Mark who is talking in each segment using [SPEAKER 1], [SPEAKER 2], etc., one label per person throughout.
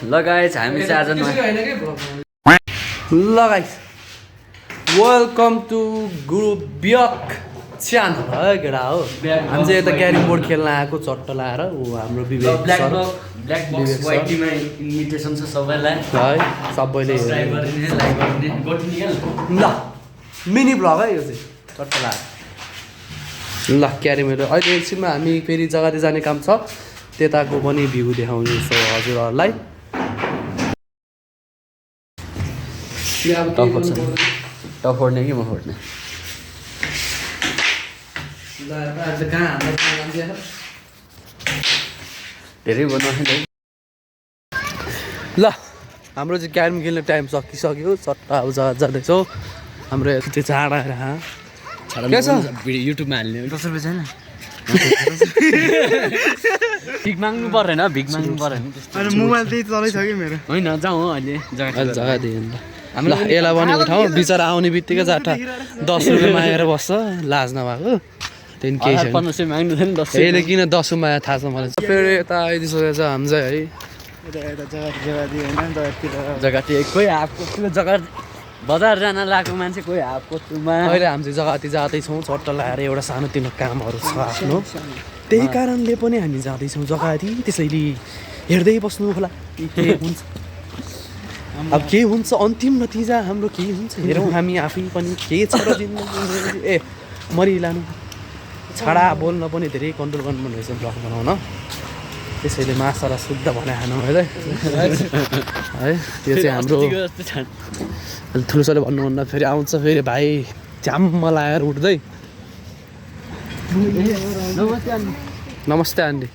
[SPEAKER 1] ल गाइस हामी चाहिँ आज
[SPEAKER 2] ल guys welcome to Guru back channel है केटा हो हामी चाहिँ यता क्यारम बोर्ड खेल्न आएको चट्ट लाएर ऊ हाम्रो विवेक सर
[SPEAKER 1] ब्ल्याक बक्स वाइट टिममा इन्भिटेसन छ सबैलाई
[SPEAKER 2] है सबैले
[SPEAKER 1] सब्स्क्राइब गरिदिने लाइक गरिदिने गोटी निकाल
[SPEAKER 2] ल मिनी भ्लग है यो चाहिँ चट्ट लाएर ल क्यारमहरू अहिले एकछिनमा हामी फेरि जग्गातिर जाने काम छ त्यताको पनि भ्यू देखाउने छ हजुरहरूलाई
[SPEAKER 1] टप फोड्ने कि म फोड्ने धेरै भन्नु
[SPEAKER 2] ल हाम्रो चाहिँ क्यारम खेल्ने टाइम सकिसक्यो चट्टा अब जाँदैछौँ हाम्रो त्यो चाड आएर के छ
[SPEAKER 1] युट्युबमा हाल्ने 10 रुपियाँ छैन भिख माग्नु परेन भिख माग्नु परेन
[SPEAKER 3] अनि मोबाइल त्यही चलै छ कि मेरो
[SPEAKER 1] होइन जाउँ अहिले
[SPEAKER 2] जग्गा दिएँ ल यसलाई पनि उठाउँ बिचरा आउने बित्तिकै जाटा 10 रुपियाँ मागेर बस्छ लाज नभएको त्यहाँदेखि केही छैन
[SPEAKER 1] 1500 माग्नु थिएन 10
[SPEAKER 2] यसले किन 10 माया थाहा छ मलाई फेरि यता आइदिइसकेको छ हामी चाहिँ है
[SPEAKER 1] जग्गातिर कोही हाफको जग्गा बजार जान लागेको मान्छे कोही हाफको तुमा
[SPEAKER 2] अहिले हामी चाहिँ जग्गातिर जाँदैछौँ चट्ट लगाएर एउटा सानोतिनो कामहरू छ आफ्नो त्यही कारणले पनि हामी जाँदैछौँ जग्गातिर त्यसैले हेर्दै बस्नु होला के हुन्छ अब के हुन्छ अन्तिम नतिजा हाम्रो के हुन्छ हेरौँ हामी आफै पनि के छ र जिन्दगी ए मरिलानु छाडा बोल्न पनि धेरै कन्ट्रोल गर्नु पर्ने रहेछ ब्लग बनाउन त्यसैले माछालाई शुद्ध बनाइ खानु है है त्यो चाहिँ हाम्रो ठुलोसोले भन्नुभन्दा फेरि आउँछ फेरि भाइ च्याम्म लगाएर उठ्दै नमस्ते आन्टी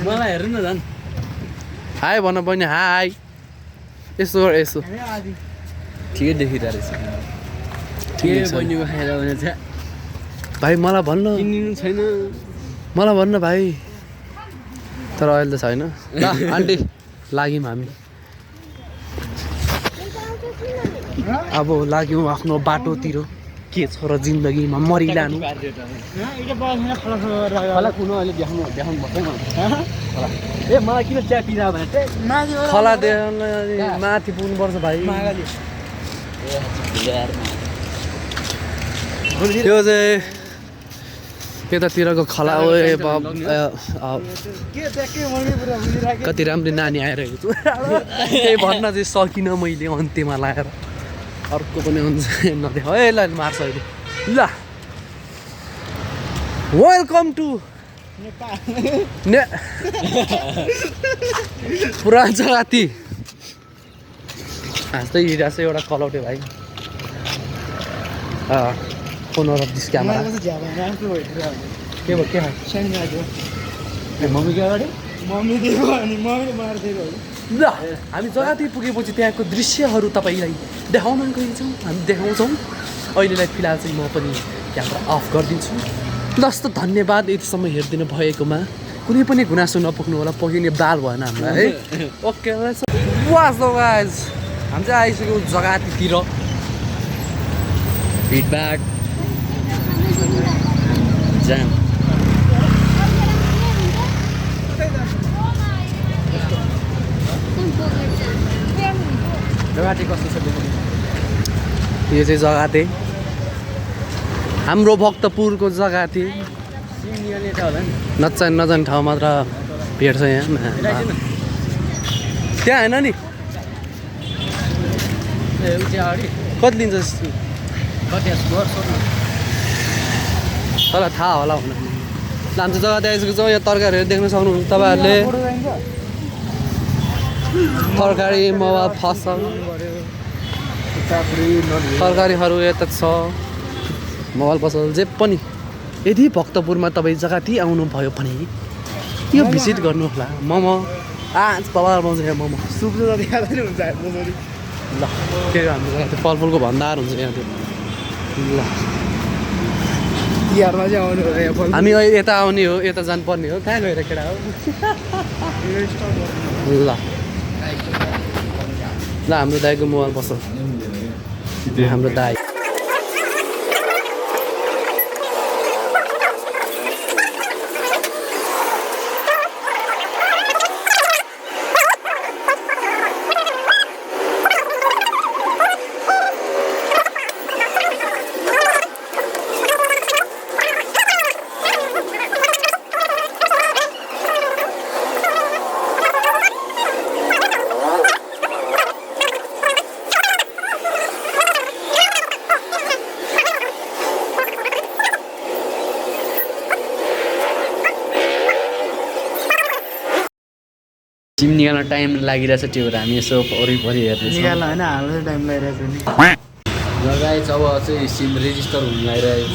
[SPEAKER 1] मलाई हेर्नु न झन्
[SPEAKER 2] हाई भन बहिनी हाई यसो यसो
[SPEAKER 1] ठिकै देखिरहेको रहेछ ठिकै बहिनीको खाएर भने चाहिँ
[SPEAKER 2] भाइ मलाई भन्न
[SPEAKER 1] किनिनु छैन
[SPEAKER 2] मलाई भन्न भाइ तर अहिले त छैन ल आन्टी लाग्यौँ हामी अब लाग्यौँ आफ्नो बाटोतिर के छ र जिन्दगीमा मरिलानु
[SPEAKER 1] खोला कुन अहिले देखाउनु पर्दैन ए मलाई किन चिया पिरा भने
[SPEAKER 2] खला देख्न माथि पुग्नुपर्छ भाइ त्यो चाहिँ यतातिरको खला कति राम्रो नानी आइरहेको छु त्यही भन्न चाहिँ सकिनँ मैले अन्त्यमा लगाएर अर्को पनि हुन्छ नदेख है ल मार्छ अहिले ल वेलकम टु पुरा जग्गाती हाँस्दै हिँडिरहेको छ एउटा कलौटे भाइ फोन अफ दिस क्यामेरा के भयो के
[SPEAKER 1] मम्मीको अगाडि
[SPEAKER 2] ल हामी जग्गातिर पुगेपछि त्यहाँको दृश्यहरू तपाईँलाई देखाउन गइन्छौँ हामी देखाउँछौँ अहिलेलाई फिलहाल चाहिँ म पनि क्यामेरा अफ गरिदिन्छु जस्तो धन्यवाद यतिसम्म हेरिदिनु भएकोमा कुनै पनि गुनासो नपुग्नु होला पहिने बाल भएन हामीलाई है ओके वाज गाइज हामी चाहिँ आइसक्यौँ जग्गातिर
[SPEAKER 1] फिडब्याक जाम जग्गाटी कस्तो छ
[SPEAKER 2] यो चाहिँ जग्गाते हाम्रो भक्तपुरको जग्गाते नजाने ठाउँ मात्र भेट्छ यहाँ त्यहाँ होइन नि कति लिन्छ तँलाई थाहा होला हुन हामी चाहिँ जग्गा आइसकेको छौँ यहाँ तरकारीहरू देख्न सक्नुहुन्छ तपाईँहरूले तरकारी मवा फसल तरकारीहरू यता छ मोबाइल पसल जे पनि यदि भक्तपुरमा तपाईँ जग्गातिर आउनुभयो भने यो भिजिट गर्नुहोला मोमो आज पवार पाउँछ यहाँ मोमो
[SPEAKER 3] सुप हुन्छ
[SPEAKER 2] ल के हाम्रो जग्गा फलफुलको भण्डार हुन्छ यहाँ त्यो ल
[SPEAKER 3] तिहारमा चाहिँ आउनु
[SPEAKER 2] हामी यता आउने हो यता जानुपर्ने हो कहाँ गएर केटा हो ल हाम्रो दाइको मोबाइल पसल हाम्रो दाइ
[SPEAKER 1] सिम निकाल्न टाइम लागिरहेछ त्यो भएर हामी यसो वरिपरि हेर्दैछौँ
[SPEAKER 3] निकाल्न होइन हाल्नु टाइम लागिरहेको छ नि
[SPEAKER 1] र गाइस अब चाहिँ सिम रेजिस्टर हुन लागिरहेको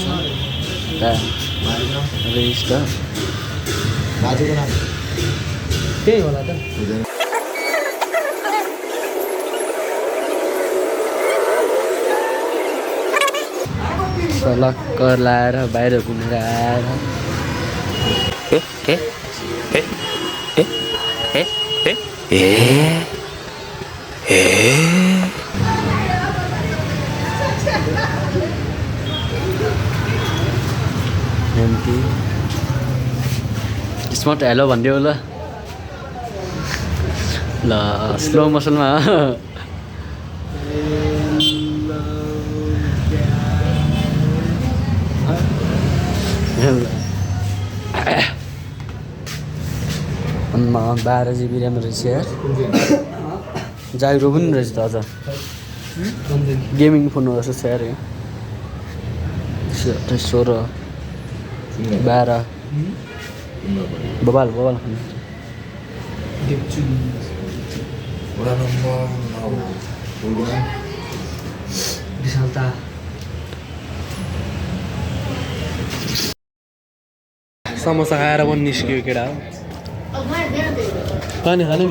[SPEAKER 1] छ रेजिस्टर
[SPEAKER 2] त्यही होला त
[SPEAKER 1] लक्कर लाएर बाहिर घुमेर आएर स्मार्ट हेलो भनिदियो ल ल स्लो मोसनमा अन्मा 12 GB ऱ्याम रहेछ यार जाइरो पनि रहेछ त अझ गेमिङ फोन हो जस्तो छ यार 16 12 बबाल खानु
[SPEAKER 2] समोसा खाएर पनि निस्कियो केटा हो पानी खाने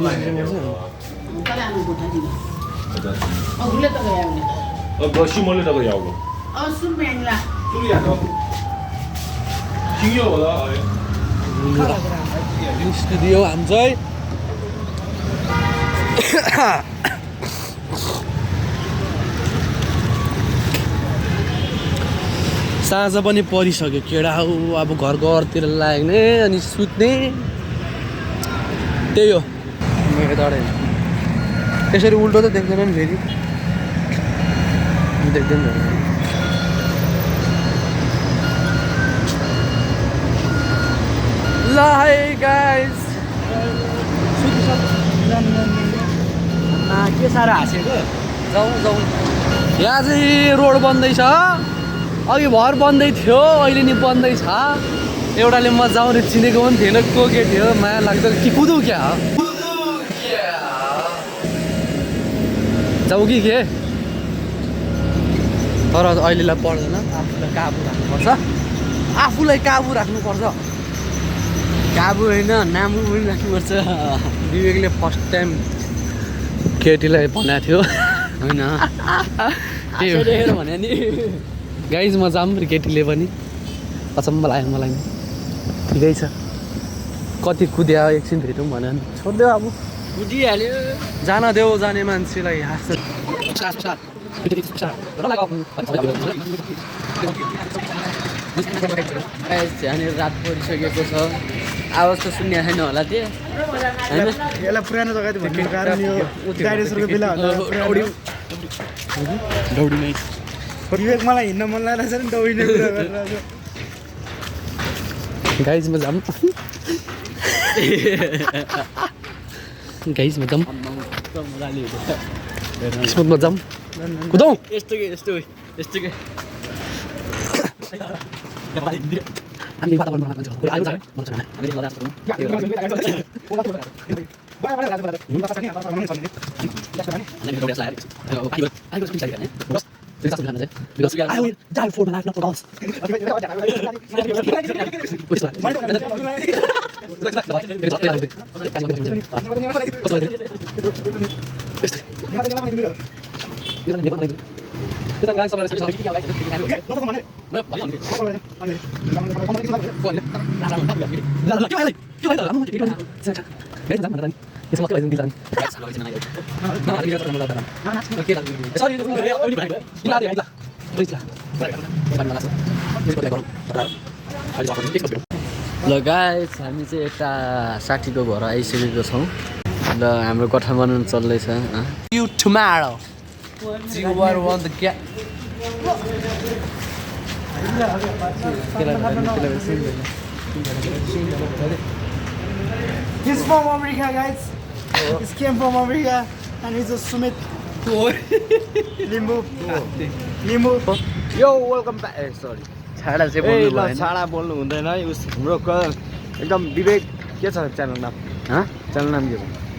[SPEAKER 2] निस्किदियो हामी चाहिँ साँझ पनि परिसक्यो केडा हो अब घरतिर लाग्ने अनि सुत्ने त्यही हो मेरो डरै त्यसरी उल्टो त देख्दैन नि फेरि देख्दैन ल है गाइस
[SPEAKER 1] के साह्रो हाँसेको
[SPEAKER 2] जाउँ यहाँ चाहिँ रोड बन्दैछ अघि भर बन्दै थियो अहिले नि बन्दै छ एउटाले म जाउँदै चिनेको पनि थिएन को के थियो माया लाग्छ कि कुदौँ क्या जाउँ कि के तर अहिलेलाई पर्दैन आफूलाई काबु राख्नुपर्छ
[SPEAKER 1] काबु होइन नामु पनि राख्नुपर्छ
[SPEAKER 2] विवेकले फर्स्ट टाइम केटीलाई भनेको थियो
[SPEAKER 1] होइन
[SPEAKER 2] त्यही हो
[SPEAKER 1] देखेर भने नि
[SPEAKER 2] गाइज म जाऊँ केटीले पनि अचम्म लाग्यो मलाई ठिकै छ कति कुद्यो एकछिन भेटौँ भने छोडिदेऊ अब
[SPEAKER 1] कुदिहाल्यो
[SPEAKER 2] जान देऊ जाने मान्छेलाई हाँस्छ
[SPEAKER 1] यहाँनिर रात परिसकेको छ आवाज त सुन्ने छैन होला त्यो होइन
[SPEAKER 3] यसलाई पुरानो जग्गा चाहिँ भन्नु कारण यो डाइनोसरको बेला
[SPEAKER 2] दौडिनै
[SPEAKER 3] विवेक मलाई हिँड्न मन लागिरहेछ नि दौडिने कुरा गरेर
[SPEAKER 2] गाइजमा जाऊँ गाइजमा जाऊँ किस्मतमा जाऊँ कुदौँ
[SPEAKER 1] यस्तो के
[SPEAKER 2] हामी वातावरणमा because I will die for my life, not for gods.
[SPEAKER 1] ल गाइस हामी चाहिँ यता साथीको घर आइसकेको छौँ र हाम्रो कथा बनाउनु चल्दैछ
[SPEAKER 2] You tomorrow. You want the get.
[SPEAKER 3] He's from America, guys. He came from America, and he's a Sumit. Limbu.
[SPEAKER 1] यो वेलकम ब्याक सरी छाडा चाहिँ बोल्नु भएन
[SPEAKER 3] छाडा बोल्नु हुँदैन है उस हाम्रो एकदम विवेक के छ च्यानल नाम
[SPEAKER 1] हाँ
[SPEAKER 3] च्यानल नाम के छ